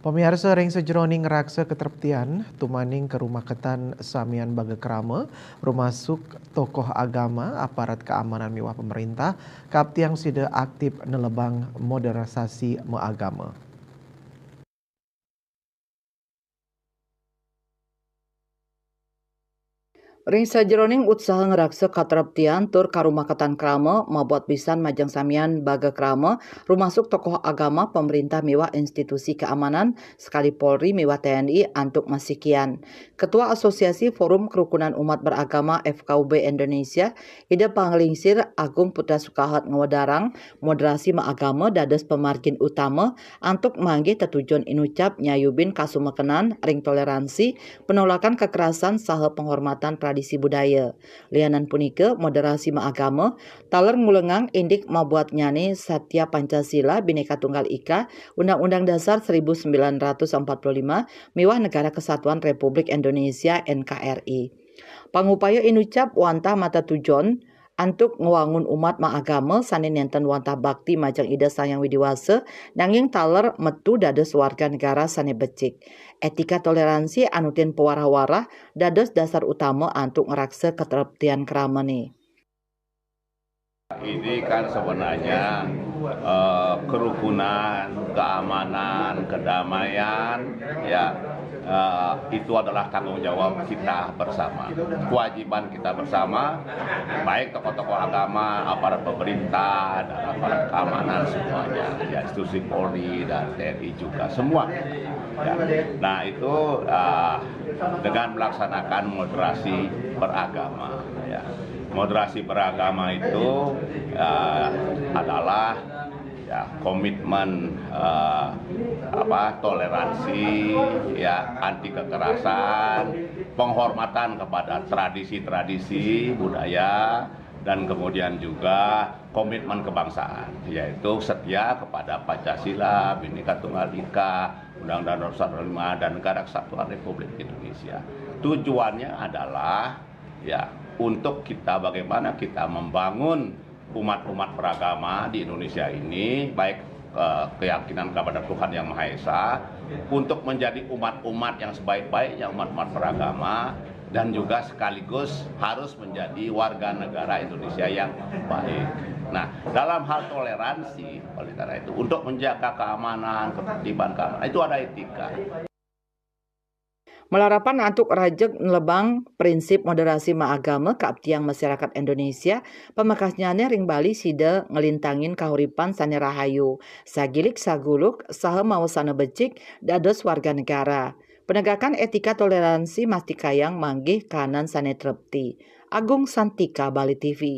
Pemirsa ring sejroning raksa keterpetian tumaning ke rumah ketan Samian Bagakrama, rumah suk tokoh agama, aparat keamanan miwah pemerintah, kaptiang sida aktif nelebang modernisasi meagama. Ring sajeroning usaha ngeraksa kateraptian tur karumah ketan krama mabuat pisan majang samian baga krama rumasuk tokoh agama pemerintah miwah institusi keamanan sekali Polri miwah TNI antuk masikian. Ketua Asosiasi Forum Kerukunan Umat Beragama FKUB Indonesia Ida Panglingsir Agung Putra Sukahat Ngewadarang moderasi maagama dados pemargin utama antuk manggih tetujuan inucap nyayubin kasumekenan ring toleransi penolakan kekerasan saha penghormatan tradisi budaya. Lianan punika moderasi maagama taler ngulengang indik mabuat nyani Satya Pancasila Bhinneka Tunggal Ika Undang-Undang Dasar 1945 miwah Negara Kesatuan Republik Indonesia NKRI. Pangupaya inucap wantah mata tujon antuk ngewangun umat maagama sanin nenten wantah bakti majang ida sayang widiwasa nanging taler metu dados warga negara sane becik. Etika toleransi anutin pewarah-warah dados dasar utama antuk ngeraksa keteraptian keramane. Ini kan sebenarnya kerukunan, keamanan, kedamaian, ya itu adalah tanggung jawab kita bersama, kewajiban kita bersama, baik tokoh-tokoh agama, aparat pemerintah, dan aparat keamanan semuanya, ya institusi Polri dan TNI juga semua. Ya. Nah itu dengan melaksanakan moderasi beragama. Ya. Moderasi beragama itu adalah ya komitmen toleransi, ya anti kekerasan, penghormatan kepada tradisi-tradisi budaya, dan kemudian juga komitmen kebangsaan, yaitu setia kepada Pancasila, Bhinneka Tunggal Ika, Undang-Undang Dasar 45 dan Negara Kesatuan Republik Indonesia. Tujuannya adalah ya untuk kita bagaimana kita membangun umat-umat beragama di Indonesia ini, baik keyakinan kepada Tuhan Yang Maha Esa, untuk menjadi umat-umat yang sebaik-baiknya umat-umat beragama, dan juga sekaligus harus menjadi warga negara Indonesia yang baik. Nah, dalam hal toleransi, oleh karena itu, untuk menjaga keamanan, ketertiban keamanan, itu ada etika. Melarapan antuk rajek nelebang prinsip moderasi maagama keabtiang masyarakat Indonesia, pemakasnyane ring Bali sida ngelintangin kahuripan sane rahayu, sagilik saguluk saha mawasana becik dados warga negara. Penegakan etika toleransi mastikayang manggih kanan sane trepti. Agung Santika, Bali TV.